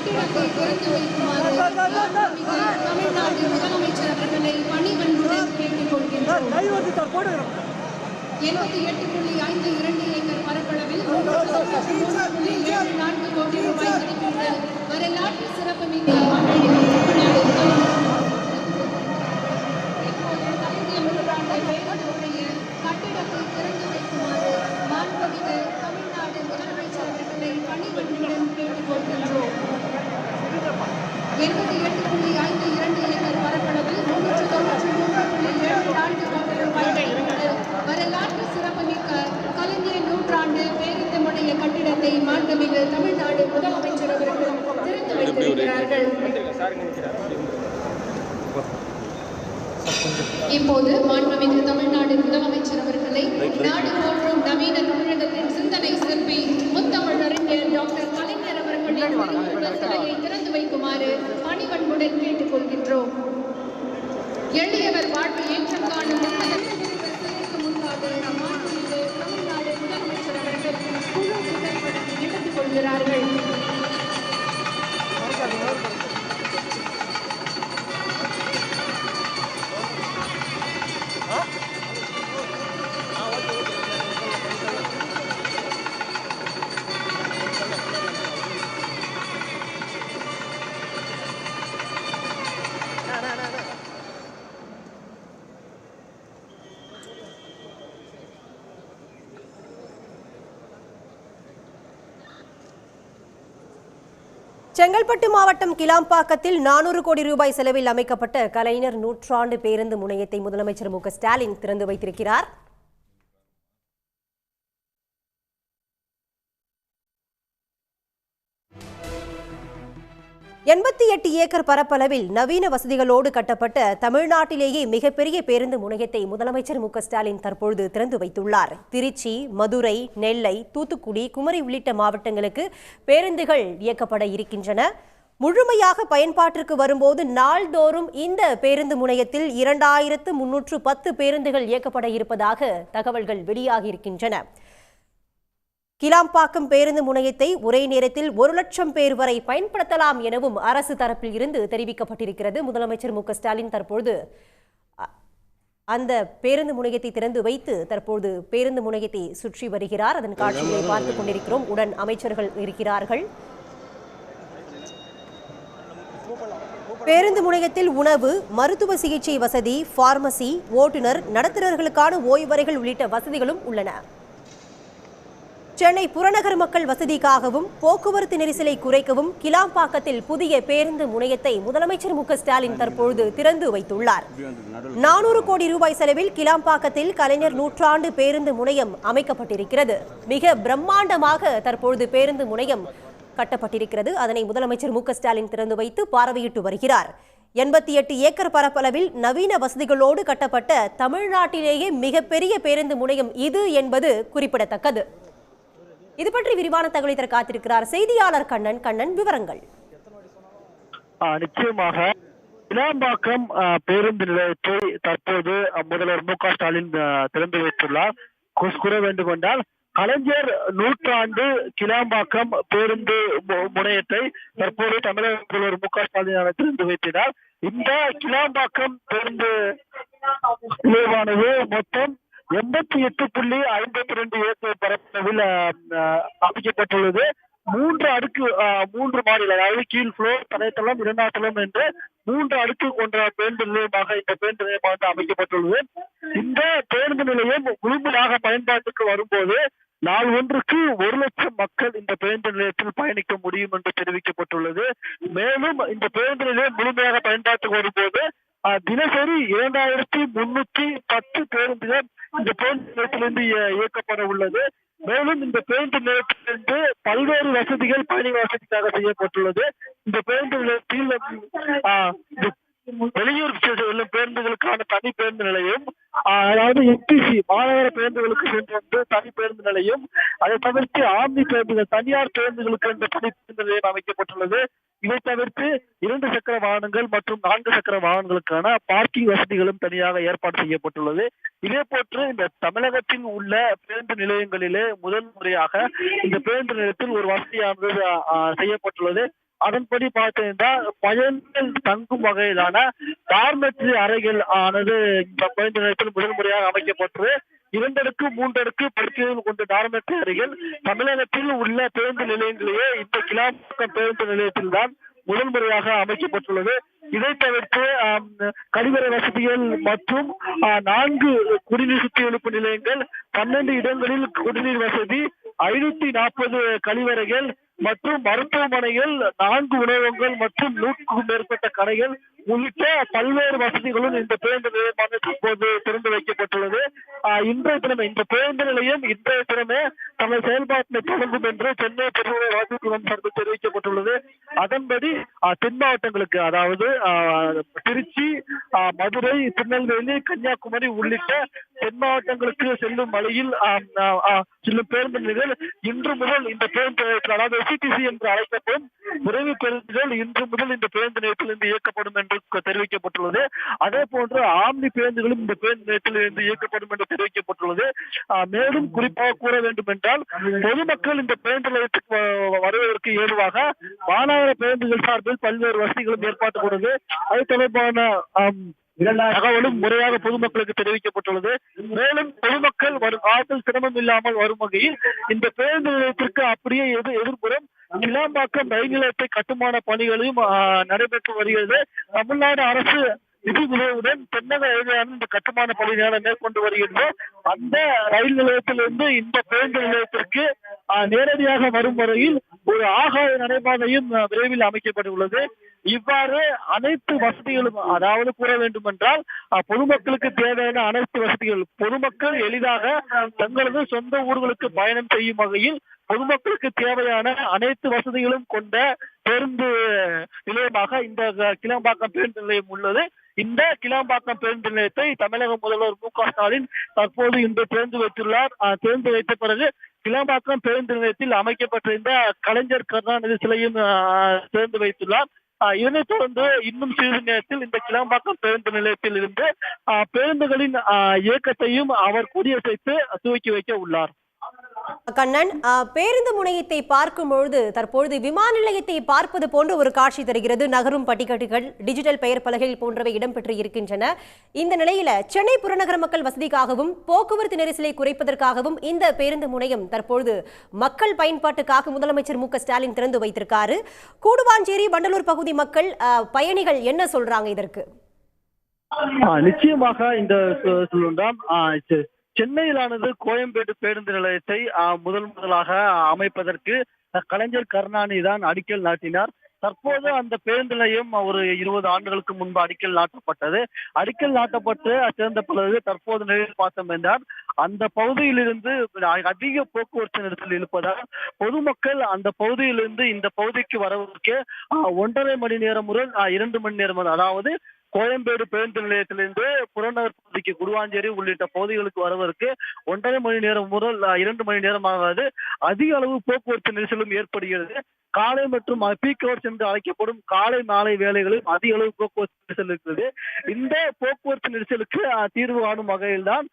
கட்டிடத்தை திறந்து வைக்குமாறு தமிழ்நாடு முதலமைச்சர் அவர்களை பணிவன்புடன் கேட்டுக்கொள்கின்றோம். 88.52 ஏக்கர் பரப்பளவில் 393.74 கோடி ரூபாய் மதிப்பீட்டில் வரலாற்று சிறப்புமிக்க கட்டிடத்தை திறந்து வைக்குமாறு மாண்புமிகு தமிழ்நாடு முதலமைச்சர் அவர்களை பணிவன்புடன் கேட்டுக்கொள்கின்றோம். 88.52 ஏக்கர் பரப்பளவில் 393.74 கோடி ரூபாய் மதிப்பீட்டில் வரலாற்று சிறப்புமிக்க கலைஞர் நூற்றாண்டு பேருந்து முனைய கட்டிடத்தை மாண்புமிகு தமிழ்நாடு முதலமைச்சர் அவர்கள் திறந்து வைத்திருக்கிறார்கள். இப்போது மாண்புமிகு தமிழ்நாடு முதலமைச்சர் அவர்களை நாடு போற்றும் நவீன தமிழகத்தின் சிந்தனை சிற்பி முத்தமிழறிஞர் டாக்டர் கலைஞர் அவர்களின் சிலையை திறந்து வைக்குமாறு பணிவன்புடன் கேட்டுக்கொள்கின்றோம். எளியவர் வாழ்வு ஏற்றம் காணும் முன்பாக மாண்புமிகு தமிழ்நாடு முதலமைச்சர் அவர்கள் குழு புகைப்படம் எடுத்துக் கொள்கிறார்கள். செங்கல்பட்டு மாவட்டம் கிளாம்பாக்கத்தில் 400 கோடி ரூபாய் செலவில் அமைக்கப்பட்ட கலைஞர் நூற்றாண்டு பேருந்து முனையத்தை முதலமைச்சர் மு க ஸ்டாலின் திறந்து வைத்திருக்கிறார். எண்பத்தி ஏக்கர் பரப்பளவில் நவீன வசதிகளோடு கட்டப்பட்ட தமிழ்நாட்டிலேயே மிகப்பெரிய பேருந்து முனையத்தை முதலமைச்சர் மு க ஸ்டாலின் தற்பொழுது திறந்து வைத்துள்ளார். திருச்சி, மதுரை, நெல்லை, தூத்துக்குடி, குமரி உள்ளிட்ட மாவட்டங்களுக்கு பேருந்துகள் இயக்கப்பட இருக்கின்றன. முழுமையாக பயன்பாட்டிற்கு வரும்போது நாள்தோறும் இந்த பேருந்து முனையத்தில் 2310 பேருந்துகள் இயக்கப்பட இருப்பதாக தகவல்கள் வெளியாகியிருக்கின்றன. கிளாம்பாக்கம் பேருந்து முனையத்தை ஒரே நேரத்தில் 1 லட்சம் பேர் வரை பயன்படுத்தலாம் எனவும் அரசு தரப்பில் இருந்து தெரிவிக்கப்பட்டிருக்கிறது. முதலமைச்சர் மு க ஸ்டாலின் தற்பொழுது அந்த பேருந்து முனையத்தை திறந்து வைத்து தற்போது பேருந்து முனையத்தை சுற்றி வருகிறார். அதன் காட்சிகளை பார்த்துக் கொண்டிருக்கிறோம். உடன் அமைச்சர்கள் இருக்கிறார்கள். பேருந்து முனையத்தில் உணவு, மருத்துவ சிகிச்சை வசதி, பார்மசி, ஓட்டுநர், நடத்துனர்களுக்கான ஓய்வறைகள் உள்ளிட்ட வசதிகளும் உள்ளன. சென்னை புறநகர் மக்கள் வசதிக்காகவும் போக்குவரத்து நெரிசலை குறைக்கவும் கிளாம்பாக்கத்தில் புதிய பேருந்து முனையத்தை முதலமைச்சர் மு க ஸ்டாலின் தற்பொழுது திறந்து வைத்துள்ளார். 400 கோடி ரூபாய் செலவில் கிளாம்பாக்கத்தில் கலைஞர் நூற்றாண்டு பேருந்து முனையம் அமைக்கப்பட்டிருக்கிறது. மிக பிரம்மாண்டமாக தற்பொழுது பேருந்து முனையம் கட்டப்பட்டிருக்கிறது. அதனை முதலமைச்சர் மு க ஸ்டாலின் திறந்து வைத்து பார்வையிட்டு வருகிறார். 88 ஏக்கர் பரப்பளவில் நவீன வசதிகளோடு கட்டப்பட்ட தமிழ்நாட்டிலேயே மிகப்பெரிய பேருந்து முனையம் இது என்பது குறிப்பிடத்தக்கது. இது பற்றி விரிவான தகவலை தர காத்திருக்கிறார் செய்தியாளர் கண்ணன். விவரங்கள். நிச்சயமாக கிளாம்பாக்கம் பேருந்து நிலையத்தை தற்போது முதல்வர் மு க ஸ்டாலின் திறந்து வைத்துள்ளார். கூற வேண்டும் என்றால் கலைஞர் நூற்றாண்டு கிளாம்பாக்கம் பேருந்து முனையத்தை தற்போது தமிழக முதல்வர் மு க ஸ்டாலின் திறந்து வைத்தினார். இந்த கிளாம்பாக்கம் பேருந்து நிலையமானது மொத்தம் 88.52 ஏக்கர் பரப்பளவில் அமைக்கப்பட்டுள்ளது. 3 மாடிகள், அதாவது கீழ் புளோர், தரைத்தளம், 2ஆம் தளம் என்று 3 அடுக்கு கொண்ட பேருந்து நிலையமாக இந்த பேருந்து நிலையமாக அமைக்கப்பட்டுள்ளது. இந்த பேருந்து நிலையம் முழுமையாக பயன்பாட்டுக்கு வரும்போது நாள் ஒன்றுக்கு 1 லட்சம் மக்கள் இந்த பேருந்து நிலையத்தில் பயணிக்க முடியும் என்று தெரிவிக்கப்பட்டுள்ளது. மேலும் இந்த பேருந்து நிலையம் முழுமையாக பயன்பாட்டுக்கு வரும்போது தினசரி 2310 பேருந்துகள் இந்த பேருந்து நிலையத்திலிருந்து இயக்கப்பட உள்ளது. மேலும் இந்த பேருந்து நிலையத்திலிருந்து பல்வேறு வசதிகள் பயணி வசதிக்காக செய்யப்பட்டுள்ளது. இந்த பேருந்து நிலையத்தில் வெளியூர் செல்லும் பேருந்துகளுக்கான தனி பேருந்து நிலையம், அதாவது எம்பிசி மாநகர பேருந்துகளுக்கு சென்று தனி பேருந்து நிலையம், அதை தவிர்த்து ஆம்னி பேருந்துகள், தனியார் பேருந்துகளுக்கு என்ற தனி பேருந்து நிலையம் அமைக்கப்பட்டுள்ளது. இதை தவிர்த்து 2 சக்கர வாகனங்கள் மற்றும் 4 சக்கர வாகனங்களுக்கான பார்க்கிங் வசதிகளும் தனியாக ஏற்பாடு செய்யப்பட்டுள்ளது. இதே போன்று இந்த தமிழகத்தில் உள்ள பேருந்து நிலையங்களிலே முதல் முறையாக இந்த பேருந்து நிலையத்தில் ஒரு வசதியானது செய்யப்பட்டுள்ளது. அதன்படி பார்த்தீங்கன்னா பயணிகள் தங்கும் வகையிலான டார்மெட்ரி அறைகள் ஆனது இந்த பேருந்து நிலையத்தில் முதல் முறையாக அமைக்கப்பட்டு 2 அடுக்கு 3 அடுக்கு படுக்கைகள் கொண்ட டார்மெட்ரி அறைகள் தமிழகத்தில் உள்ள பேருந்து நிலையங்களிலேயே இந்த கிளாம்பாக்கம் பேருந்து நிலையத்தில் தான் முதல் முறையாக அமைக்கப்பட்டுள்ளது. இதை தவிர்த்து கழிவறை வசதிகள் மற்றும் 4 குடிநீர் சுத்திகரிப்பு நிலையங்கள், 12 இடங்களில் குடிநீர் வசதி, 540 கழிவறைகள் மற்றும் மருத்துவமனைகள், 4 உணவகங்கள் மற்றும் 100க்கும் மேற்பட்ட கடைகள் உள்ளிட்ட பல்வேறு வசதிகளும் இந்த பேருந்து நிலையமாக தற்போது திறந்து வைக்கப்பட்டுள்ளது. இன்றைய தினமே இந்த பேருந்து நிலையம் இன்றைய தினமே தமது செயல்பாட்டினை தொடங்கும் என்று சென்னை பெருநகர வளர்ச்சிக்குழு சார்பில் தெரிவிக்கப்பட்டுள்ளது. அதன்படி தென் மாவட்டங்களுக்கு, அதாவது திருச்சி, மதுரை, திருநெல்வேலி, கன்னியாகுமரி உள்ளிட்ட தென் மாவட்டங்களுக்கு செல்லும் வழியில் செல்லும் பேருந்து நிலையங்கள் இன்று முதல் இந்த பேருந்து நிலையத்தில், அதாவது எஸ்இடிசி என்று அழைக்கப்படும் விரைவு பேருந்துகள் இன்று முதல் இந்த பேருந்து நிலையத்திலிருந்து இயக்கப்படும் என்று தெரிவிக்கப்பட்டுள்ளது. அதே போன்று ஆம்னி பேருந்துகளும் இந்த பேருந்து நிலையத்தில் இருந்து இயக்கப்படும் என்று தெரிவிக்கப்பட்டுள்ளது. மேலும் குறிப்பாக கூற வேண்டும் என்றால், பொதுமக்கள் இந்த பேருந்து நிலையத்துக்கு வருவதற்கு ஏதுவாக மாநகர பேருந்துகள் சார்பில் பல்வேறு வசதிகளும் ஏற்பாட்டுள்ளது. அது தொடர்பான தகவலும் முறையாக பொதுமக்களுக்கு தெரிவிக்கப்பட்டுள்ளது. மேலும் பொதுமக்கள் வரும் காலத்தில் சிரமம் இல்லாமல் வரும் வகையில் இந்த பேருந்து நிலையத்திற்கு அப்படியே எதிர்ப்புறம் கிளாம்பாக்கம் ரயில் நிலையத்தை கட்டுமான பணிகளையும் நடைபெற்று வருகிறது. தமிழ்நாடு அரசு நிதி உதவியுடன் தென்னக ரயில்வே இந்த கட்டுமான பணிகளை மேற்கொண்டு வருகிறது. அந்த ரயில் நிலையத்திலிருந்து இந்த பேருந்து நிலையத்திற்கு நேரடியாக வரும் வரையில் ஒரு ஆகாய நடைபாதையும் விரைவில் அமைக்கப்பட்டுள்ளது. இவ்வாறு அனைத்து வசதிகளும், அதாவது கூற வேண்டும் என்றால் பொதுமக்களுக்கு தேவையான அனைத்து வசதிகள், பொதுமக்கள் எளிதாக தங்களது சொந்த ஊர்களுக்கு பயணம் செய்யும் வகையில் பொதுமக்களுக்கு தேவையான அனைத்து வசதிகளும் கொண்ட பேருந்து நிலையமாக இந்த கிளாம்பாக்கம் பேருந்து நிலையம் உள்ளது. இந்த கிளாம்பாக்கம் பேருந்து நிலையத்தை தமிழக முதல்வர் மு.க. ஸ்டாலின் தற்போது இன்று திறந்து வைத்துள்ளார். திறந்து வைத்த பிறகு கிளாம்பாக்கம் பேருந்து நிலையத்தில் அமைக்கப்பட்டிருந்த கலைஞர் கருணாநிதி சிலையும் திறந்து வைத்துள்ளார். இதனைத் தொடர்ந்து இன்னும் சிறிது நேரத்தில் இந்த கிளாம்பாக்கம் பேருந்து நிலையத்தில் இருந்து பேருந்துகளின் இயக்கத்தையும் அவர் கொடியசைத்து துவக்கி வைக்க உள்ளார். கண்ணன், பேருந்து முனையத்தை பார்க்கும் பொழுது தற்பொழுது விமான நிலையத்தை பார்ப்பது போன்ற ஒரு காட்சி தருகிறது. நகரும் படிக்கட்டுகள், டிஜிட்டல் பெயர் பலகைகள் போன்றவை இடம்பெற்று இருக்கின்றன. இந்த நிலையில சென்னை புறநகர மக்கள் வசதிக்காகவும் போக்குவரத்து நெரிசலை குறைப்பதற்காகவும் இந்த பேருந்து முனையம் தற்பொழுது மக்கள் பயன்பாட்டுக்காக முதலமைச்சர் மு.க. ஸ்டாலின் திறந்து வைத்திருக்காரு. கூடுவாஞ்சேரி, வண்டலூர் பகுதி மக்கள், பயணிகள் என்ன சொல்றாங்க இதற்கு? நிச்சயமாக இந்த சொல்லுதான் சென்னையிலானது கோயம்பேடு பேருந்து நிலையத்தை முதலாக அமைப்பதற்கு கலைஞர் கருணாநிதி தான் அடிக்கல் நாட்டினார். தற்போது அந்த பேருந்து நிலையம் ஒரு 20 ஆண்டுகளுக்கு முன்பு அடிக்கல் நாட்டப்பட்டது. அடிக்கல் நாட்டப்பட்டு சேர்ந்த பிறகு தற்போது நிலையில் பார்த்தோம் என்றால் அந்த பகுதியிலிருந்து அதிக போக்குவரத்து நெரிசல் இருப்பதால் பொதுமக்கள் அந்த பகுதியிலிருந்து இந்த பகுதிக்கு வருவதற்கு 1.5 மணி நேரம் முதல் 2 மணி நேரம், அதாவது கோயம்பேடு பேருந்து நிலையத்திலிருந்து புறநகர் பகுதிக்கு குடுவாஞ்சேரி உள்ளிட்ட பகுதிகளுக்கு வருவதற்கு 1.5 மணி நேரம் முதல் 2 மணி நேரம் ஆகாது. அதிக அளவு போக்குவரத்து நெரிசலும் ஏற்படுகிறது. காலை மற்றும் பீக் ஹவர்ஸ் என்று அழைக்கப்படும் காலை மாலை வேலைகளில் அதிக அளவு போக்குவரத்து நெரிசல் இருக்கிறது. இந்த போக்குவரத்து நெரிசலுக்கு தீர்வு காணும் வகையில் தான்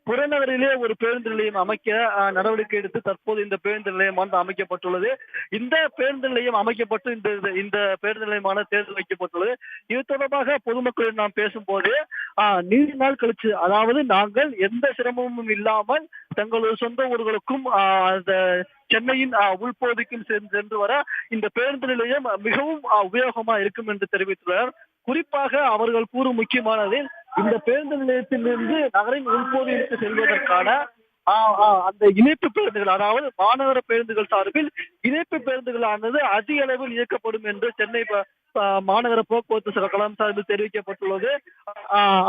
புறநகரிலே ஒரு பேருந்து நிலையம் அமைக்க நடவடிக்கை எடுத்து தற்போது இந்த பேருந்து நிலையம் அமைக்கப்பட்டுள்ளது. இந்த பேருந்து நிலையம் அமைக்கப்பட்டு இந்த பேருந்து நிலையமான தேர்தல் வைக்கப்பட்டுள்ளது. இது தொடர்பாக பொதுமக்களிடம் நாம் பேசும்போது நீண்ட நாள் கழிச்சு, அதாவது நாங்கள் எந்த சிரமமும் இல்லாமல் தங்களது சொந்த ஊர்களுக்கும் சென்னையின் உள்பகுதிக்கும் சென்று வர இந்த பேருந்து நிலையம் மிகவும் உபயோகமா இருக்கும் என்று தெரிவித்துள்ளனர். குறிப்பாக அவர்கள் கூறும் முக்கியமானது, இந்த பேருந்து நிலையத்திலிருந்து நகரின் உள்பகுதிக்கு செல்வதற்கான அந்த இணைப்பு பேருந்துகள், அதாவது மாநகர பேருந்துகள் சார்பில் இணைப்பு பேருந்துகளானது அதிக அளவில் இயக்கப்படும் என்று சென்னை மாநகர போக்குவரத்து கழகம் சார்பில் தெரிவிக்கப்பட்டுள்ளது.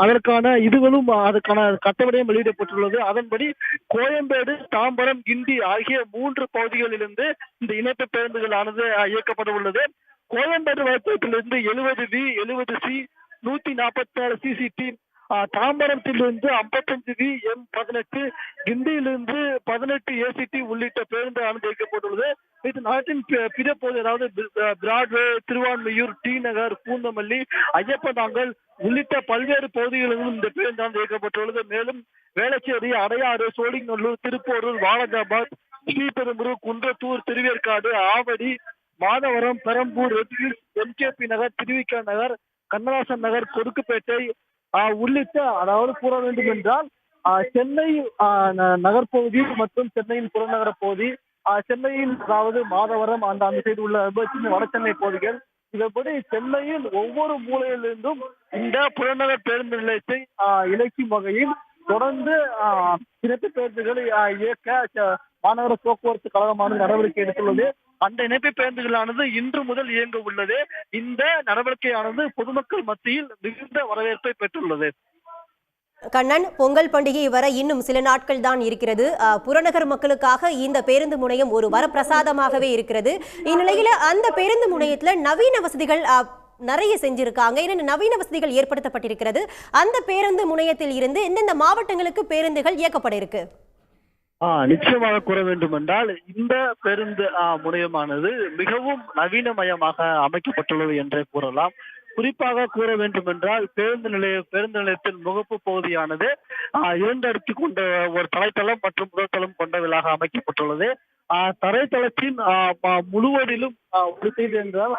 அதற்கான இதுகளும் அதற்கான கட்டளையும் வெளியிடப்பட்டுள்ளது. அதன்படி கோயம்பேடு, தாம்பரம், கிண்டி ஆகிய 3 பகுதிகளிலிருந்து இந்த இணைப்பு பேருந்துகளானது இயக்கப்பட உள்ளது. Koyambedu வளர்ச்சியிலிருந்து 70V, 70C, 144 CCT, தாம்பரத்திலிருந்து 55V, M18, கிண்டியிலிருந்து 18 ACT உள்ளிட்ட பேருந்து அனுமதிக்கப்பட்டுள்ளது. இது நாட்டின் பிற பகுதி, அதாவது பிராட்வே, திருவான்மையூர், டி நகர், பூந்தமல்லி, ஐயப்பனாங்கல் உள்ளிட்ட பல்வேறு பகுதிகளிலும் இந்த பேருந்து இயக்கப்பட்டுள்ளது. மேலும் வேளச்சேரி, அடையாறு, சோழிங்கநல்லூர், திருப்போரூர், வாலாஜாபாத், ஸ்ரீபெரும்புதூர், குன்றத்தூர், திருவேற்காடு, ஆவடி, மாதவரம், பெரம்பூர், எம்கேபி நகர், திருவிக நகர், கண்ணதாசன் நகர், கொருக்குப்பேட்டை உள்ளிட்ட, அதாவது கூற வேண்டும் என்றால் சென்னை நகர்பகுதி மற்றும் சென்னையின் புறநகர பகுதி, சென்னையில் அதாவது மாதவரம் அந்த சைடு உள்ள வட சென்னை பகுதிகள், இதன்படி சென்னையில் ஒவ்வொரு மூலையிலிருந்தும் இந்த புறநகர் பேருந்து நிலையத்தை இணைக்கும் வகையில் தொடர்ந்து சிறப்பு பேருந்துகளை இயக்க மாநகர போக்குவரத்து கழகமானது நடவடிக்கை எடுத்துள்ளது. அந்த இணைப்பு பேருந்துகளானது இன்று முதல் இயங்க உள்ளது. இந்த நடவடிக்கையானது பொதுமக்கள் மத்தியில் மிகுந்த வரவேற்பை பெற்றுள்ளது. கண்ணன், பொங்கல் பண்டிகை வர இன்னும் சில நாட்கள் தான் இருக்கிறது. புறநகர் மக்களுக்காக இந்த பேருந்து முனையம் ஒரு வரப்பிரசாதமாகவே இருக்கிறது. இந்நிலையில அந்த பேருந்து முனையத்துல நவீன வசதிகள் நிறைய செஞ்சிருக்காங்க. என்னென்ன நவீன வசதிகள் ஏற்படுத்தப்பட்டிருக்கிறது? அந்த பேருந்து முனையத்தில் இருந்து எந்தெந்த மாவட்டங்களுக்கு பேருந்துகள் இயக்கப்பட இருக்கு? நிச்சயமாக கூற வேண்டும் என்றால் இந்த பேருந்து முனையமானது மிகவும் நவீனமயமாக அமைக்கப்பட்டுள்ளது என்றே கூறலாம். குறிப்பாக கூற வேண்டும் என்றால் பேருந்து நிலையத்தின் முகப்பு பகுதியானது 2 அடுக்கு கொண்ட ஒரு தரைத்தளம் மற்றும் முதற்தளம் கொண்டதாக அமைக்கப்பட்டுள்ளது. தரைத்தளத்தின் முழுவதிலும் ஒரு செய்தி என்றால்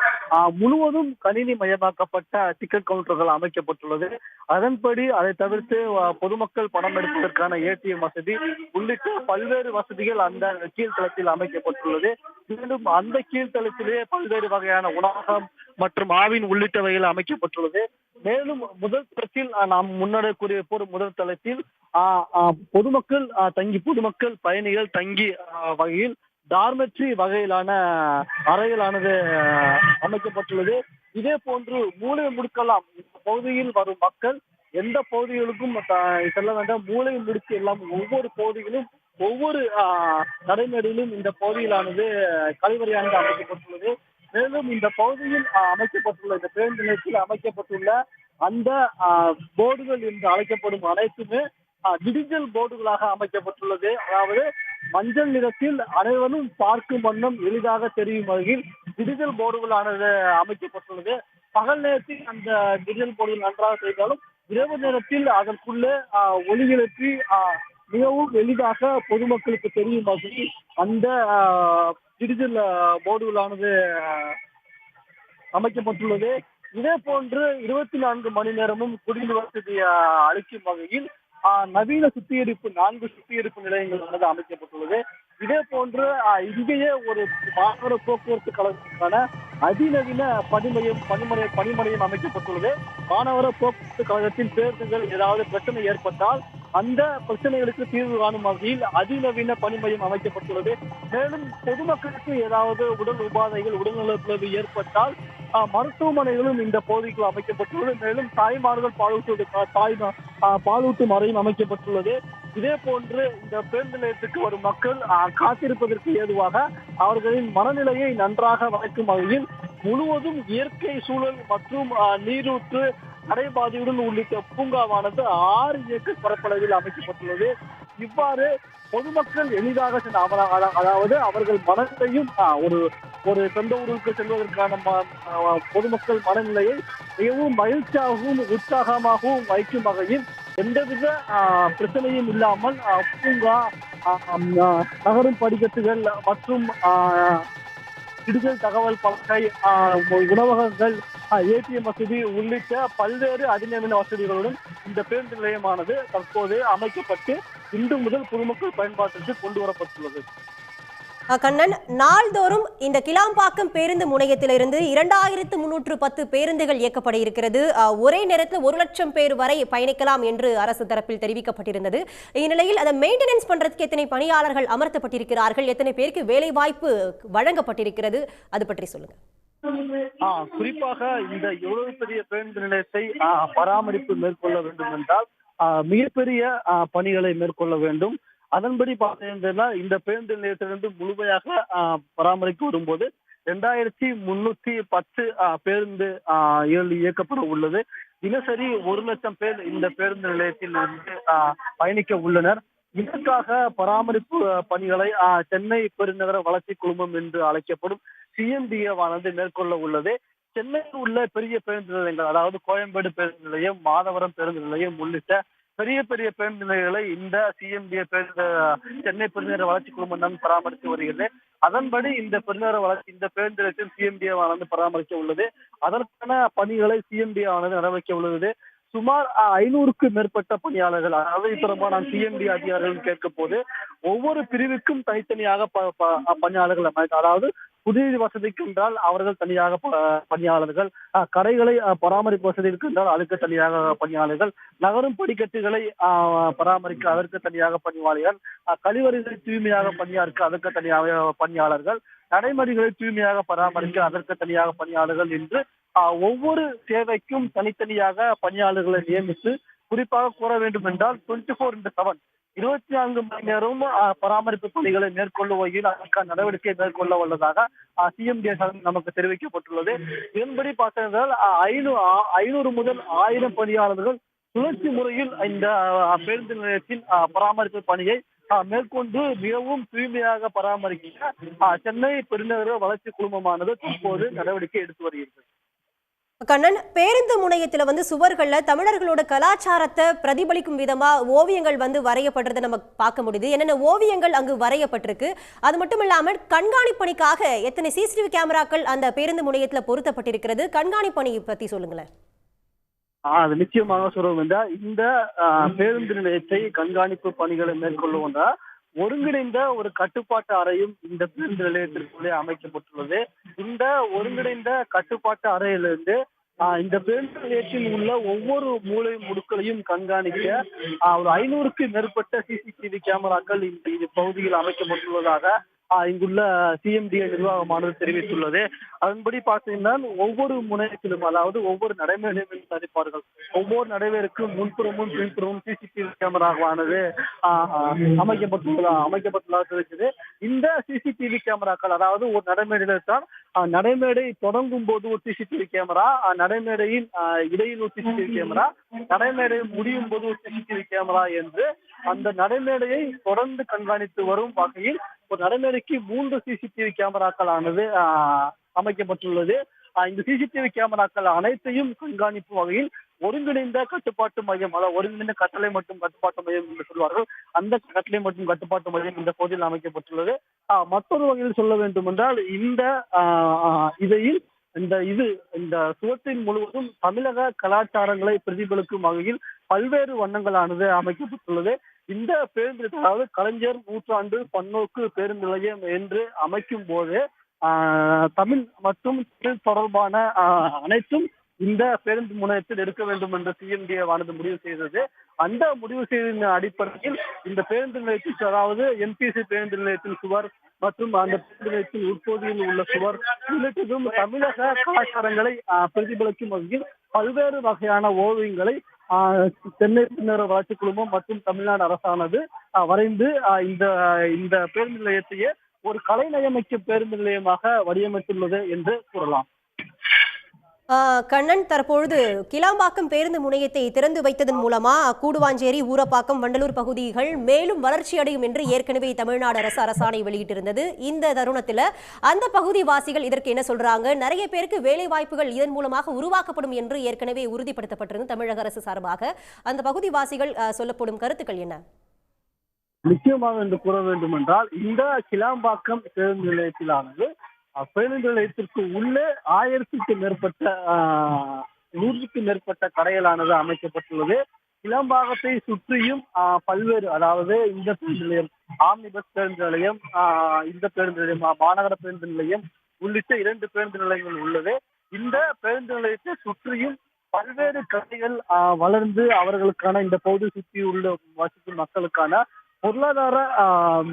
முழுவதும் கணினி மயமாக்கப்பட்ட டிக்கெட் கவுண்டர்கள் அமைக்கப்பட்டுள்ளது. அதன்படி அதை தவிர்த்து பொதுமக்கள் பணம் எடுப்பதற்கான ஏடிஎம் வசதி உள்ளிட்ட பல்வேறு வசதிகள் அந்த கீழ்த்தளத்தில் அமைக்கப்பட்டுள்ளது. மேலும் அந்த கீழ்த்தளத்திலேயே பல்வேறு வகையான உணவகம் மற்றும் ஆவின் உள்ளிட்டவைகள் அமைக்கப்பட்டுள்ளது. மேலும் முதல் தளத்தில் நாம் முன்னரே கூறிய போர் முதல் தளத்தில் பொதுமக்கள் பயணிகள் தங்கி வகையில் டார்மெட்ரி வகையிலான அறைகளானது அமைக்கப்பட்டுள்ளது. இதே போன்று மூலை முடுக்கலாம் இந்த பகுதியில் வரும் மக்கள் எந்த பகுதிகளுக்கும் செல்ல வேண்டாம். மூலை முடுக்கு எல்லாம் ஒவ்வொரு பகுதிகளிலும் ஒவ்வொரு நடைமேடையிலும் இந்த பகுதியிலானது கழிவறையானது அமைக்கப்பட்டுள்ளது. மேலும் இந்த பகுதியில் அமைக்கப்பட்டுள்ள இந்த பேருந்து நிலையத்தில் அமைக்கப்பட்டுள்ள அந்த போர்டுகள் என்று அழைக்கப்படும் அனைத்துமே டிஜிட்டல் போர்டுகளாக அமைக்கப்பட்டுள்ளது. அதாவது மஞ்சள் நிறத்தில் அனைவரும் பார்க்கும் வண்ணம் எளிதாக தெரியும் வகையில் டிஜிட்டல் போர்டுகளானது அமைக்கப்பட்டுள்ளது. பகல் நேரத்தில் அந்த டிஜிட்டல் போர்டுகள் நன்றாக செய்தாலும் இரவு நேரத்தில் அதற்குள்ளே ஒளிஎழுப்பி மிகவும் எளிதாக பொதுமக்களுக்கு தெரியும் வகையில் அந்த டிஜிட்டல் போர்டுகளானது அமைக்கப்பட்டுள்ளது. இதே போன்று 24 மணி நேரமும் குடிநீர் வசதி அளிக்கும் வகையில் நவீன 4 சுத்திகரிப்பு நிலையங்களானது அமைக்கப்பட்டுள்ளது. இதே போன்று இங்கேயே ஒரு மாநகர போக்குவரத்து கழகத்திற்கான அதிநவீன பணிமனையம் அமைக்கப்பட்டுள்ளது. மாநகர போக்குவரத்து கழகத்தின் பேருந்துகள் ஏதாவது பிரச்சனை ஏற்பட்டால் அந்த பிரச்சனைகளுக்கு தீர்வு காணும் வகையில் அதிநவீன பணிமயம் அமைக்கப்பட்டுள்ளது. மேலும் பொதுமக்களுக்கு ஏதாவது உடல் உடல்நலப்பிழவு ஏற்பட்டால் மருத்துவமனைகளும் இந்த பகுதிக்குள் அமைக்கப்பட்டுள்ளது. மேலும் தாய்மார்கள் பாலூட்டும் அறையும் அமைக்கப்பட்டுள்ளது. இதே போன்று இந்த பேருந்து நிலையத்துக்கு வரும் மக்கள் காத்திருப்பதற்கு ஏதுவாக அவர்களின் மனநிலையை நன்றாக வளைக்கும் வகையில் முழுவதும் இயற்கை சூழல் மற்றும் நீரூற்று நடைபாதையுடன் உள்ளிட்ட பூங்காவானது 6 ஏக்கர் பரப்பளவில் அமைக்கப்பட்டுள்ளது. இவ்வாறு பொதுமக்கள் எளிதாக அதாவது அவர்கள் மனநிலையும் ஒரு சொந்த ஊருக்கு செல்வதற்கான பொதுமக்கள் மனநிலையை மிகவும் மகிழ்ச்சியாகவும் உற்சாகமாகவும் வைக்கும் வகையில் எந்தவித பிரச்சனையும் இல்லாமல் பூங்கா, நகரும் படிக்கட்டுகள் மற்றும் டிஜிட்டல் தகவல் பலகை, உணவகங்கள், ஏடிஎம் வசதி உள்ளிட்ட பல்வேறு அதிநவீன வசதிகளுடன் இந்த பேருந்து நிலையமானது தற்போது அமைக்கப்பட்டு இன்று முதல் பொதுமக்கள் பயன்பாட்டிற்கு கொண்டு வரப்பட்டுள்ளது. கண்ணன், நாள்தோறும் இந்த கிளாம்பாக்கம் பேருந்து முனையத்திலிருந்து 2310 பேருந்துகள் இயக்கப்பட இருக்கிறது. ஒரே நேரத்தில் 1 லட்சம் பேர் வரை பயணிக்கலாம் என்று அரசு தரப்பில் தெரிவிக்கப்பட்டிருந்தது. இந்நிலையில் அதை மெயின்டெனன்ஸ் பண்றதுக்கு எத்தனை பணியாளர்கள் அமர்த்தப்பட்டிருக்கிறார்கள், எத்தனை பேருக்கு வேலை வாய்ப்பு வழங்கப்பட்டிருக்கிறது, அது பற்றி சொல்லுங்க. குறிப்பாக இந்த எவ்வளவு பெரிய பேருந்து நிலையத்தை பராமரிப்பு மேற்கொள்ள வேண்டும் என்றால் மிகப்பெரிய பணிகளை மேற்கொள்ள வேண்டும். அதன்படி பார்த்தீங்கன்னா இந்த பேருந்து நிலையத்திலிருந்து முழுமையாக பராமரிக்க வரும்போது 2310 பேருந்து இயக்கப்பட உள்ளது. தினசரி 1 லட்சம் பேர் இந்த பேருந்து நிலையத்தில் இருந்து பயணிக்க உள்ளனர். இதற்காக பராமரிப்பு பணிகளை சென்னை பெருநகர வளர்ச்சி குழுமம் என்று அழைக்கப்படும் CMDA மேற்கொள்ள உள்ளது. சென்னையில் உள்ள பெரிய பேருந்து நிலையங்கள், அதாவது கோயம்பேடு பேருந்து நிலையம், மாதவரம் பேருந்து நிலையம் உள்ளிட்ட பெரிய பெரிய பேருந்து நிலையங்களை இந்த சிஎம்டிஏ சென்னை பெருநகர வளர்ச்சி குழுமம் தான் பராமரித்து வருகிறது. அதன்படி இந்த பெருநகர வளர்ச்சி இந்த பேருந்து நிலையத்தில் சிஎம்டிஏ ஆனது பராமரிக்க உள்ளது. அதற்கான பணிகளை சிஎம்டிஏ ஆனது நடவடிக்க உள்ளது. சுமார் 500க்கும் மேற்பட்ட பணியாளர்கள், அதாவது தொடர்பாக நான் சிஎம்டி அதிகாரிகள் கேட்க போது ஒவ்வொரு பிரிவுக்கும் தனித்தனியாக பணியாளர்கள், அதாவது குடிநீர் வசதிக்கு என்றால் அவர்கள் தனியாக பணியாளர்கள், கடைகளை பராமரிப்பு வசதி இருக்கின்றால் அதுக்கு தனியாக பணியாளர்கள், நகரும் படிக்கட்டுகளை பராமரிக்க அதற்கு தனியாக பணியாளர்கள், கழிவறைகளை தூய்மையாக பணியாற்ற அதற்கு தனியாக பணியாளர்கள், நடைமுறைகளை தூய்மையாக பராமரிக்க அதற்கு தனியாக பணியாளர்கள் என்று ஒவ்வொரு சேவைக்கும் தனித்தனியாக பணியாளர்களை நியமித்து, குறிப்பாக கூற வேண்டும் என்றால் 24/7 24 மணி நேரமும் பராமரிப்பு பணிகளை மேற்கொள்ளும் வகையில் அதற்கான நடவடிக்கை மேற்கொள்ள உள்ளதாக சிஎம்டிஏ நமக்கு தெரிவிக்கப்பட்டுள்ளது. இதன்படி பார்த்ததால் 500 முதல் 1000 பணியாளர்கள் சுழற்சி முறையில் இந்த பேருந்து நிலையத்தின் பராமரிப்பு பணியை மேற்கொண்டு மிகவும் தூய்மையாக பராமரிக்க சென்னை பெருநகர வளர்ச்சி குழுமமானது தற்போது நடவடிக்கை எடுத்து வருகிறது. கண்ணன், பேருந்து முனையத்துல சுவர்கள்ல தமிழர்களோட கலாச்சாரத்தை பிரதிபலிக்கும் விதமா ஓவியங்கள் வரையப்படுறதை நம்ம பார்க்க முடியுது. என்னென்ன ஓவியங்கள் அங்கு வரையப்பட்டிருக்கு, அது மட்டும் இல்லாமல் கண்காணிப்பு பணிக்காக எத்தனை சிசிடிவி கேமராக்கள் அந்த பேருந்து முனையத்துல பொருத்தப்பட்டிருக்கிறது, கண்காணிப்பு பணி பத்தி சொல்லுங்களேன். அது நிச்சயமாக சொல்லுவோம் என்றால், இந்த பேருந்து நிலையத்தை கண்காணிப்பு பணிகளை மேற்கொள்ளும் ஒருங்கிணைந்த ஒரு கட்டுப்பாட்டு அறையும் இந்த பேருந்து நிலையத்திற்குள்ளே அமைக்கப்பட்டுள்ளது. இந்த ஒருங்கிணைந்த கட்டுப்பாட்டு அறையிலிருந்து இந்த பேருந்து நிலையத்தில் உள்ள ஒவ்வொரு மூலை முடுக்களையும் கண்காணிக்க ஒரு 500க்கும் மேற்பட்ட சிசிடிவி கேமராக்கள் இந்த பகுதியில் அமைக்கப்பட்டுள்ளதாக இங்குள்ள சிஎம்டிஏ நிர்வாகமானது தெரிவித்துள்ளது. அதன்படி பார்த்தீங்கன்னா ஒவ்வொரு முனையத்திலும், அதாவது ஒவ்வொரு நடைமுறையும் தரிப்பார்கள், ஒவ்வொரு நடைமுறைக்கும் முன்புறமும் பின்புறமும் சிசிடிவி கேமராவானது அமைக்கப்பட்டுள்ளதாக இருக்குது. இந்த சிசிடிவி கேமராக்கள், அதாவது ஒரு நடைமேடையில்தான் நடைமேடை தொடங்கும் போது ஒரு சிசிடிவி கேமரா, நடைமேடையின் இடையில் ஒரு சிசிடிவி கேமரா, நடைமேடை முடியும் போது ஒரு சிசிடிவி கேமரா என்று அந்த நடைமேடையை தொடர்ந்து கண்காணித்து வரும் வகையில் ஒரு நடைமேடைக்கு 3 சிசிடிவி கேமராக்கள் ஆனது அமைக்கப்பட்டுள்ளது. இந்த சிசிடிவி கேமராக்கள் அனைத்தையும் கண்காணிப்பு வகையில் ஒருங்கிணைந்த கட்டுப்பாட்டு மையம், அதாவது ஒருங்கிணைந்த கட்டளை மற்றும் கட்டுப்பாட்டு மையம் என்று சொல்வார்கள், அந்த கட்டளை மற்றும் கட்டுப்பாட்டு மையம் இந்த பகுதியில் அமைக்கப்பட்டுள்ளது. மற்றொரு வகையில் சொல்ல வேண்டும் என்றால், இந்த சுவற்றின் முழுவதும் தமிழக கலாச்சாரங்களை பிரதிபலிக்கும் வகையில் பல்வேறு வண்ணங்களானது அமைக்கப்பட்டுள்ளது. இந்த பேருந்து, அதாவது கலைஞர் நூற்றாண்டு பன்னோக்கு பேருந்து நிலையம் என்று அமைக்கும் போது தமிழ் மற்றும் தமிழ் தொடர்பான அனைத்தும் இந்த பேருந்து முனையத்தில் இருக்க வேண்டும் என்று சிஎம்டிஏ ஆனது முடிவு செய்தது. அந்த முடிவு செய்த அடிப்படையில் இந்த பேருந்து நிலையத்திற்கு, அதாவது என்பிசி பேருந்து நிலையத்தின் சுவர் மற்றும் அந்த பேருந்து நிலையத்தின் உட்பகுதியில் உள்ள சுவர் உள்ளிட்டதும் தமிழக கலாச்சாரங்களை பிரதிபலிக்கும் வகையில் பல்வேறு வகையான ஓவியங்களை சென்னை பெருநகர வளர்ச்சி குழுமம் மற்றும் தமிழ்நாடு அரசானது வரைந்து இந்த பேருந்து நிலையத்தையே ஒரு கலைநயமிக்க பேருந்து நிலையமாக வடிவமைத்துள்ளது என்று கூறலாம். கண்ணன், தற்பொழுது கிளாம்பாக்கம் பேருந்து முனையத்தை திறந்து வைத்ததன் மூலமா கூடுவாஞ்சேரி, ஊரப்பாக்கம், வண்டலூர் பகுதிகள் மேலும் வளர்ச்சி அடையும் என்று ஏற்கனவே தமிழ்நாடு அரசு அரசாணை வெளியிட்டிருந்தது. இந்த தருணத்துல அந்த பகுதி வாசிகள் இதற்கு என்ன சொல்றாங்க? நிறைய பேருக்கு வேலை வாய்ப்புகள் இதன் மூலமாக உருவாக்கப்படும் என்று ஏற்கனவே உறுதிப்படுத்தப்பட்டிருந்தது தமிழக அரசு சார்பாக. அந்த பகுதி வாசிகள் சொல்லப்படும் கருத்துக்கள் என்ன? நிச்சயமாக என்று கூற வேண்டும் என்றால், இந்த கிளாம்பாக்கம் பேருந்து நிலையத்திலானது பேருந்து நிலையத்திற்கு உள்ளே 1000க்கும் மேற்பட்ட 100க்கும் மேற்பட்ட கடைகளானது அமைக்கப்பட்டுள்ளது. கிளாம்பாக்கத்தை சுற்றியும் பல்வேறு, அதாவது இந்த பேருந்து நிலையம், ஆம்னி பஸ் பேருந்து நிலையம், இந்த பேருந்து நிலையம், மாநகர பேருந்து நிலையம் உள்ளிட்ட 2 பேருந்து நிலையங்கள் உள்ளது. இந்த பேருந்து நிலையத்தை சுற்றியும் பல்வேறு கடைகள் வளர்ந்து அவர்களுக்கான இந்த பகுதி சுற்றி உள்ள வசிக்கும் மக்களுக்கான பொருளாதார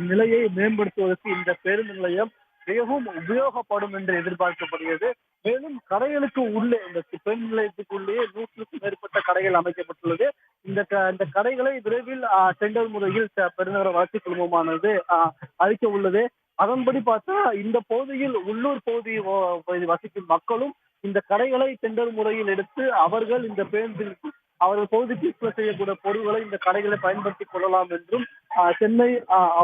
நிலையை மேம்படுத்துவதற்கு இந்த பேருந்து நிலையம் மிகவும் உபயோகப்படும் என்று எதிர்பார்க்கப்படுகிறது. மேலும் கடைகளுக்கு உள்ளே, இந்த பேருந்து நிலையத்துக்குள்ளேயே 100க்கும் மேற்பட்ட கடைகள் அமைக்கப்பட்டுள்ளது. இந்த கடைகளை விரைவில் டெண்டர் முறையில் பெருநகர வளர்ச்சி குழுமமானது அளிக்க உள்ளது. அதன்படி பார்த்தா இந்த பகுதியில் உள்ளூர் பகுதியில் வசிக்கும் மக்களும் இந்த கடைகளை டெண்டர் முறையில் எடுத்து அவர்கள் இந்த பேருந்தில் அவர்கள் பகுதிக்கு விற்பனை செய்யக்கூடிய பொருட்களை இந்த கடைகளை பயன்படுத்திக் கொள்ளலாம் என்றும் சென்னை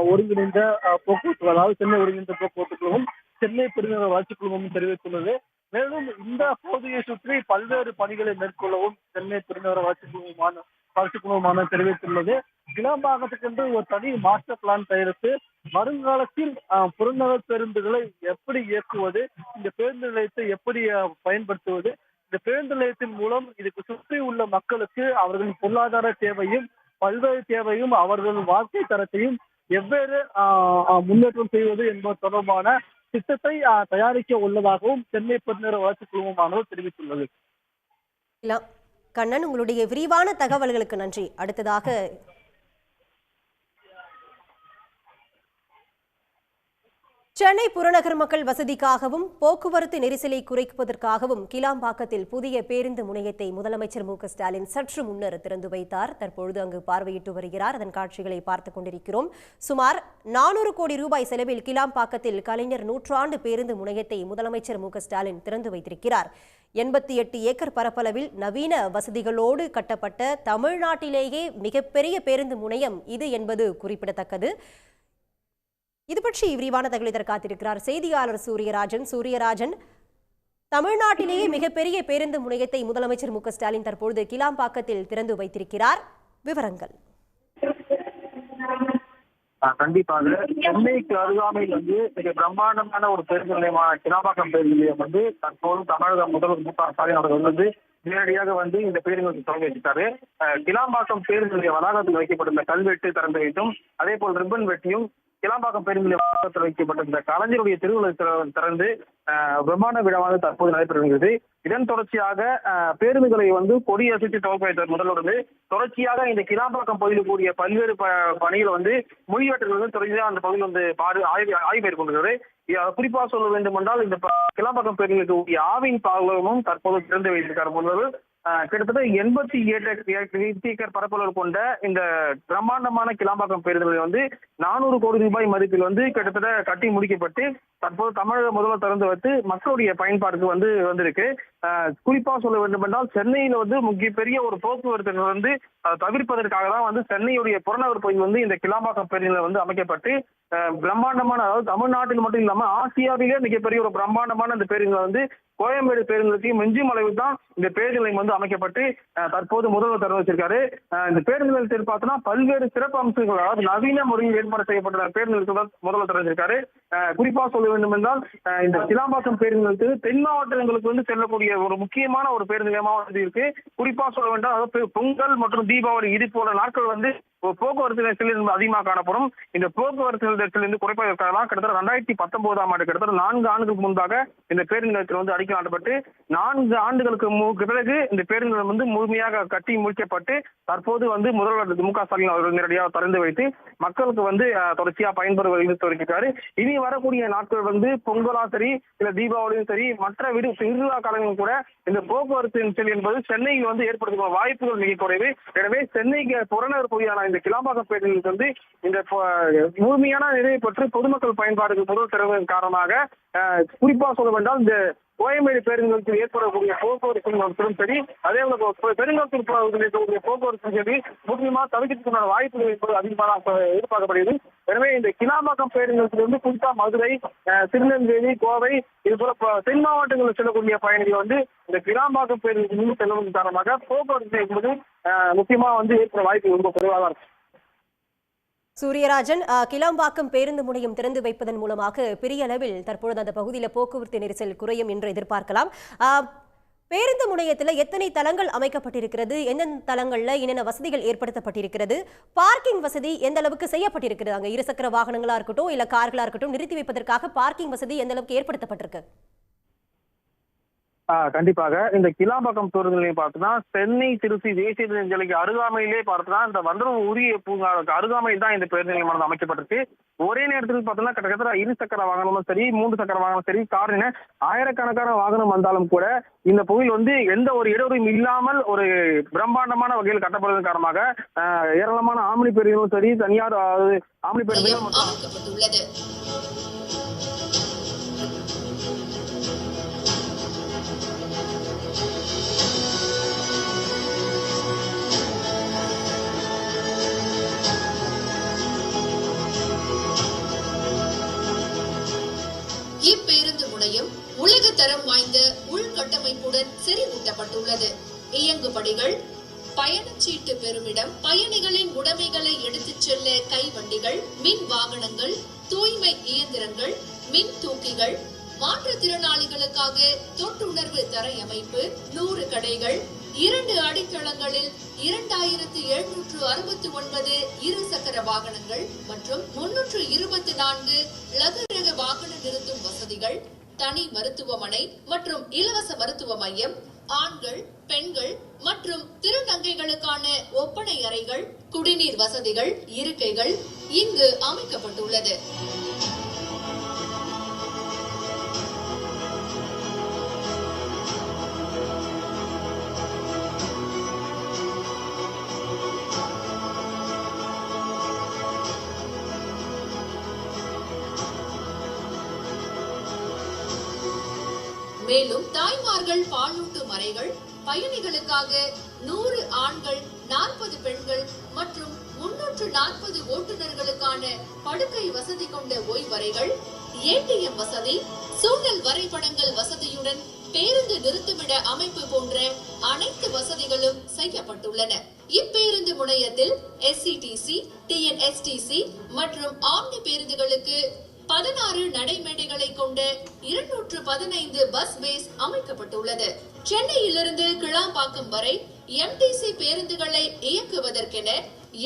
ஒருங்கிணைந்த போக்குவரத்து, அதாவது சென்னை ஒருங்கிணைந்த போக்குவரத்து குழுமம், சென்னை பெருநகர வளர்ச்சி குழுமமும் தெரிவித்துள்ளது. மேலும் இந்த பகுதியை சுற்றி பல்வேறு பணிகளை மேற்கொள்ளவும் சென்னை பெருநகர வளர்ச்சி குழுமமான வளர்ச்சி குழுமமானது தெரிவித்துள்ளது. கிளாம்பாக்கத்துக்கென்று ஒரு தனி மாஸ்டர் பிளான் தயாரித்து வருங்காலத்தில் புறநகர் பேருந்துகளை எப்படி இயக்குவது, இந்த பேருந்து நிலையத்தை எப்படி பயன்படுத்துவது, இந்த பேருந்து நிலையத்தின் மூலம் இதுக்கு சுற்றி உள்ள மக்களுக்கு அவர்களின் பொருளாதார தேவையும் பல்வேறு தேவையும் அவர்களின் வாழ்க்கை தரத்தையும் எவ்வேறு முன்னேற்றம் செய்வது என்பது தொடர்பான திட்டத்தை தயாரிக்க உள்ளதாகவும் சென்னை பெருநகர வளர்ச்சி குழுமமானது தெரிவித்துள்ளது. கண்ணன், உங்களுடைய விரிவான தகவல்களுக்கு நன்றி. அடுத்ததாக சென்னை புறநகர் மக்கள் வசதிக்காகவும் போக்குவரத்து நெரிசலை குறைப்பதற்காகவும் கிளாம்பாக்கத்தில் புதிய பேருந்து முனையத்தை முதலமைச்சர் மு.க.ஸ்டாலின் சற்று முன்னர் திறந்து வைத்தார். தற்பொழுது அங்கு பார்வையிட்டு வருகிறார். அதன் காட்சிகளை பார்த்துக் கொண்டிருக்கிறோம். சுமார் 400 கோடி ரூபாய் செலவில் கிளாம்பாக்கத்தில் கலைஞர் நூற்றாண்டு பேருந்து முனையத்தை முதலமைச்சர் மு.க.ஸ்டாலின் திறந்து வைத்திருக்கிறார். 88 ஏக்கர் பரப்பளவில் நவீன வசதிகளோடு கட்டப்பட்ட தமிழ்நாட்டிலேயே மிகப்பெரிய பேருந்து முனையம் இது என்பது குறிப்பிடத்தக்கது. இது பற்றி விரிவான தகவலை தர காத்திருக்கிறார் செய்தியாளர் சூரியராஜன். தமிழ்நாட்டிலேயே மிகப்பெரிய பேருந்து முனையத்தை முதலமைச்சர் மு.க.ஸ்டாலின் தற்பொழுது கிளாம்பாக்கத்தில் திறந்து வைத்திருக்கிறார். விவரங்கள். கண்டிப்பாக சென்னைக்கு அருகாமையில் மிக பிரம்மாண்டமான ஒரு பேருந்து நிலையமான கிளாம்பாக்கம் பேருந்து நிலையம் தற்போது தமிழக முதல்வர் மு.க.ஸ்டாலின் அவர்கள் நேரடியாக இந்த பேருந்து தொடங்கி வச்சிருக்காரு. கிளாம்பாக்கம் பேருந்து நிலைய வளாகத்தில் வைக்கப்பட்டுள்ள கல்வெட்டு திறந்து வைத்தும் அதே போல் ரிப்பன் வெட்டியும் கிளாம்பாக்கம் பேருந்து நிலைய வளாகத்தில் வைக்கப்பட்டிருந்த கலைஞருடைய திருவுளை திறந்து பிரம்மாண்ட விழாவாக தற்போது நடைபெறுகிறது. இதன் தொடர்ச்சியாக பேருந்துகளை கொடியசைத்து துவக்கி வைத்தார் முதல்வர். தொடர்ச்சியாக இந்த கிளாம்பாக்கம் பகுதியில் கூடிய பல்வேறு பணிகள் மொழியாற்றல் தொடர்ச்சியாக அந்த பகுதியில் ஆய்வு மேற்கொண்டிருக்கிறது. குறிப்பாக சொல்ல வேண்டும் என்றால் இந்த கிளாம்பாக்கம் பேருந்துக்கு கூடிய ஆவின் பாகமும் தற்போது திறந்து வைத்திருக்கார் முதல்வர். கிட்டத்தட்ட 88 ஏக்கர் பரப்பளவு கொண்ட இந்த பிரம்மாண்டமான கிளாம்பாக்கம் பேருந்து 400 கோடி ரூபாய் மதிப்பில் கிட்டத்தட்ட கட்டி முடிக்கப்பட்டு தற்போது தமிழக முதல்வர் திறந்து வைத்து மக்களுடைய பயன்பாட்டுக்கு வந்திருக்கு. குறிப்பா சொல்ல வேண்டும் என்றால் சென்னையில மிகப்பெரிய ஒரு போக்குவரத்து தவிர்ப்பதற்காக தான் சென்னையுடைய புறநகர் பகுதியில் இந்த கிளாம்பாக்கம் பேருந்து அமைக்கப்பட்டு பிரம்மாண்டமான, அதாவது தமிழ்நாட்டில் மட்டும் இல்லாம ஆசியாவிலே மிகப்பெரிய ஒரு பிரம்மாண்டமான இந்த பேருந்து கோயம்பேடு பேருந்துலையும் மிஞ்சும் அளவில் தான் இந்த பேருந்து நிலையம் அமைக்கப்பட்டு தற்போது முதல்வர் திறந்து வச்சிருக்காரு. இந்த பேருந்து நிலையத்தில் பார்த்தோம்னா பல்வேறு சிறப்பு அம்சங்கள், அதாவது நவீன முறையில் ஏற்பாடு செய்யப்பட்ட பேருந்து நிலையத்தை முதல்வர் திறந்து வச்சிருக்காரு. குறிப்பா சொல்ல வேண்டும் என்றால் இந்த கிளாம்பாக்கம் பேருந்து நிலையத்துக்கு தென் மாவட்டங்களுக்கு செல்லக்கூடிய ஒரு முக்கியமான ஒரு பேருந்து நிலையமாக இருக்கு. குறிப்பா சொல்ல வேண்டாம், அதாவது பொங்கல் மற்றும் தீபாவளி இது போல நாட்கள் போக்குவரத்து நெரிசல் அதிகமாக காணப்படும். இந்த போக்குவரத்து நெரிசல் குறைப்பதற்காக தான் கிட்டத்தட்ட 2019ஆம் ஆண்டு கிட்டத்தட்ட 4 ஆண்டுகளுக்கு முன்பாக இந்த பேருந்து நிலையத்தில் அடிக்கல் நாட்டப்பட்டு 4 ஆண்டுகளுக்கு பிறகு இந்த பேருந்து நிலையம் முழுமையாக கட்டி முடிக்கப்பட்டு தற்போது முதல்வர் மு.க.ஸ்டாலின் அவர்கள் நேரடியாக திறந்து வைத்து மக்களுக்கு தொடர்ச்சியா பயன்பெறுவதை தொடங்கிட்டாரு. இனி வரக்கூடிய நாட்கள் பொங்கலா சரி இல்ல தீபாவளியும் சரி மற்ற திருவிழா காலங்களும் கூட இந்த போக்குவரத்து நெரிசல் என்பது சென்னையில் ஏற்படுத்த வாய்ப்புகள் மிக குறைவு. எனவே சென்னைக்கு புறநகர் பகுதியான இந்த கிளாம்பாக்கம் பேருந்து இந்த முழுமையான நிறைவு பெற்று பொதுமக்கள் பயன்பாடுக்கு முதல் திறவதன் காரணமாக குறிப்பா சொல்ல வேண்டால் இந்த கோயம்பேடு பேருந்துகளுக்கு ஏற்படக்கூடிய போக்குவரத்து சரி அதே போல பெருங்கல்தூர் போக்குவரத்து சரி முக்கியமாக தவிர்க்கிறதுக்கான வாய்ப்புகள் என்பது அதிகமாக எதிர்பார்க்கப்படுகிறது. எனவே இந்த கிளாம்பாக்கம் பேருந்துகளுக்கு குறிப்பா மதுரை, திருநெல்வேலி, கோவை இது போல தென் மாவட்டங்களில் செல்லக்கூடிய பயணிகள் இந்த கிளாம்பாக்கம் பேருந்து செல்வதன் காரணமாக போக்குவரத்து என்பது முக்கியமா ஏற்பட வாய்ப்பு ரொம்ப குறைவாக இருக்கும். சூரியராஜன், கிளாம்பாக்கம் பேருந்து முனையம் திறந்து வைப்பதன் மூலமாக பெரிய அளவில் தற்பொழுது அந்த பகுதியில் போக்குவரத்து நெரிசல் குறையும் என்று எதிர்பார்க்கலாம். பேருந்து முனையத்தில் எத்தனை தளங்கள் அமைக்கப்பட்டிருக்கிறது, எந்தெந்த தளங்கள்ல என்னென்ன வசதிகள் ஏற்படுத்தப்பட்டிருக்கிறது, பார்க்கிங் வசதி எந்த அளவுக்கு செய்யப்பட்டிருக்கிறது, அங்க இருசக்கர வாகனங்களா இருக்கட்டும் இல்ல கார்களா இருக்கட்டும் நிறுத்தி வைப்பதற்காக பார்க்கிங் வசதி எந்த அளவுக்கு ஏற்படுத்தப்பட்டிருக்கு? கண்டிப்பாக இந்த கிளாம்பாக்கம் பேருந்து நிலையம் பார்த்தோம்னா சென்னை திருச்சி தேசிய நெடுஞ்சாலைக்கு அருகாமையிலே பார்த்தோம்னா இந்த வண்டலூர் உரிய பூங்காவுக்கு அருகாமையில் தான் இந்த பேருந்து நிலையமானது அமைக்கப்பட்டிருக்கு. ஒரே நேரத்தில் பார்த்தோம்னா கிட்டத்தட்ட 2 சக்கர வாகனமும் சரி 3 சக்கர வாகனம் சரி கார் என ஆயிரக்கணக்கான வாகனம் வந்தாலும் கூட இந்த பகுதியில் எந்த ஒரு இடைவெளியும் இல்லாமல் ஒரு பிரம்மாண்டமான வகையில் கட்டப்படுவதன் காரணமாக ஏராளமான ஆம்னி பேருந்துகளும் சரி தனியார் ஆம்னி பேருந்துகளும் இப்பேருந்து முனையம் உலக தரம் வாய்ந்த உள்கட்டமைப்புடன் செறிவூட்டப்பட்டுள்ளது. இயங்கு படிகள், பயணச்சீட்டு பெறுமிடம், பயணிகளின் உடைமைகளை எடுத்துச் செல்ல கைவண்டிகள், மின் வாகனங்கள், தூய்மை இயந்திரங்கள், மின் தூக்கிகள், மாற்றுத்திறனாளிகளுக்காக தொட்டுணர்வு தரை அமைப்பு, 100 கடைகள், 2 அடித்தளங்களில் 2769 இருசக்கர வாகனங்கள் மற்றும் 324 லகுரக வாகன நிறுத்தும் வசதிகள், தனி மருத்துவமனை மற்றும் இலவச மருத்துவ மையம், ஆண்கள், பெண்கள் மற்றும் திருநங்கைகளுக்கான ஒப்பனை அறைகள், குடிநீர் வசதிகள், இருக்கைகள் இங்கு அமைக்கப்பட்டுள்ளது. மேலும் தாய்மார்கள் பாலூட்டும் அறைகள், பயணிகளுக்காக 100 ஆண்கள், 40 பெண்கள் மற்றும் 340 ஓட்டுநர்களுக்கான படுக்கை வசதி கொண்ட ஓய்வறைகள், ஏடிஎம் வசதி, சூழல் வரைபடங்கள் வசதியுடன் பேருந்து நிறுத்துமிட அமைப்பு போன்ற அனைத்து வசதிகளும் செய்யப்பட்டுள்ளன. இப்பேருந்து முனையத்தில் SCTC, TNSTC மற்றும் ஆம்னி பேருந்துகளுக்கு 16 நடைமேடைகளை கொண்ட 215 பஸ் பேஸ் அமைக்கப்பட்டுள்ளது. சென்னையிலிருந்து கிளாம்பாக்கம் வரை MTC பேருந்துகளை இயக்குவதற்கென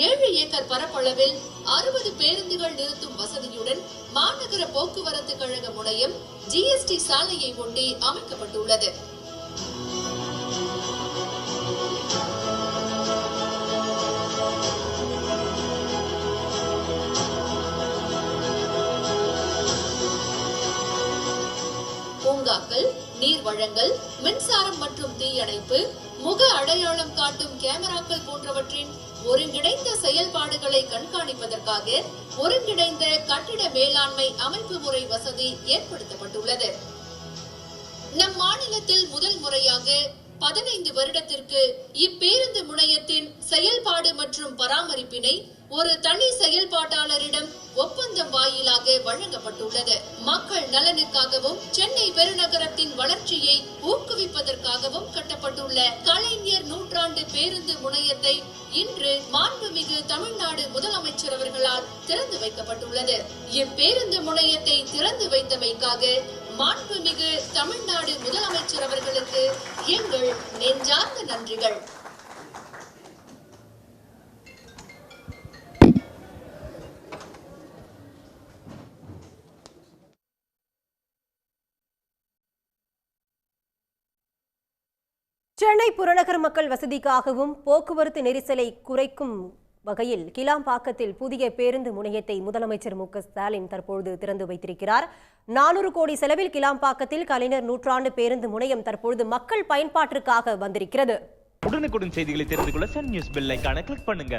7 ஏக்கர் பரப்பளவில் 60 பேருந்துகள் நிறுத்தும் வசதியுடன் மாநகர போக்குவரத்து கழக முனையம் GST சாலையை ஒட்டி அமைக்கப்பட்டுள்ளது. பூங்காக்கள், நீர் வழங்கல், மின்சாரம் மற்றும் தீயணைப்பு, முக அடையாளம் காட்டும் கேமராக்கள் போன்றவற்றின் ஒருங்கிணைந்த செயல்பாடுகளை கண்காணிப்பதற்காக ஒருங்கிணைந்த கட்டிட மேலாண்மை அமைப்பு முறை வசதி ஏற்படுத்தப்பட்டுள்ளது. நம் மாநிலத்தில் முதல் முறையாக 15 வருடத்திற்கு இப்பேருந்து முனையத்தின் செயல்பாடு மற்றும் பராமரிப்பினை ஒரு தனி செயல்பாட்டாளரிடம் ஒப்பந்தம் வாயிலாக வழங்கப்பட்டுள்ளது. மக்கள் நலனுக்காகவும் சென்னை பெருநகரத்தின் வளர்ச்சியை ஊக்குவிப்பதற்காகவும் கட்டப்பட்டுள்ள கலைஞர் நூற்றாண்டு பேருந்து முனையத்தை இன்று மாண்புமிகு தமிழ்நாடு முதலமைச்சர் அவர்களால் திறந்து வைக்கப்பட்டுள்ளது. இப்பேருந்து முனையத்தை திறந்து வைத்தமைக்காக மாண்புமிகு தமிழ்நாடு முதலமைச்சர் அவர்களுக்கு எங்கள் நெஞ்சார்ந்த நன்றிகள். சென்னை புறநகர் மக்கள் வசதிக்காகவும் போக்குவரத்து நெரிசலை குறைக்கும் வகையில் கிளாம்பாக்கத்தில் புதிய பேருந்து முனையத்தை முதலமைச்சர் ஸ்டாலின் தற்பொழுது திறந்து வைத்திருக்கிறார். 400 கோடி செலவில் கிளாம்பாக்கத்தில் கலைஞர் நூற்றாண்டு பேருந்து முனையம் தற்பொழுது மக்கள் பயன்பாட்டிற்காக வந்திருக்கிறது. உடனுக்குடன் செய்திகளை தெரிந்து கொள்ள சன் நியூஸ் பெல் ஐகானை கிளிக் பண்ணுங்க.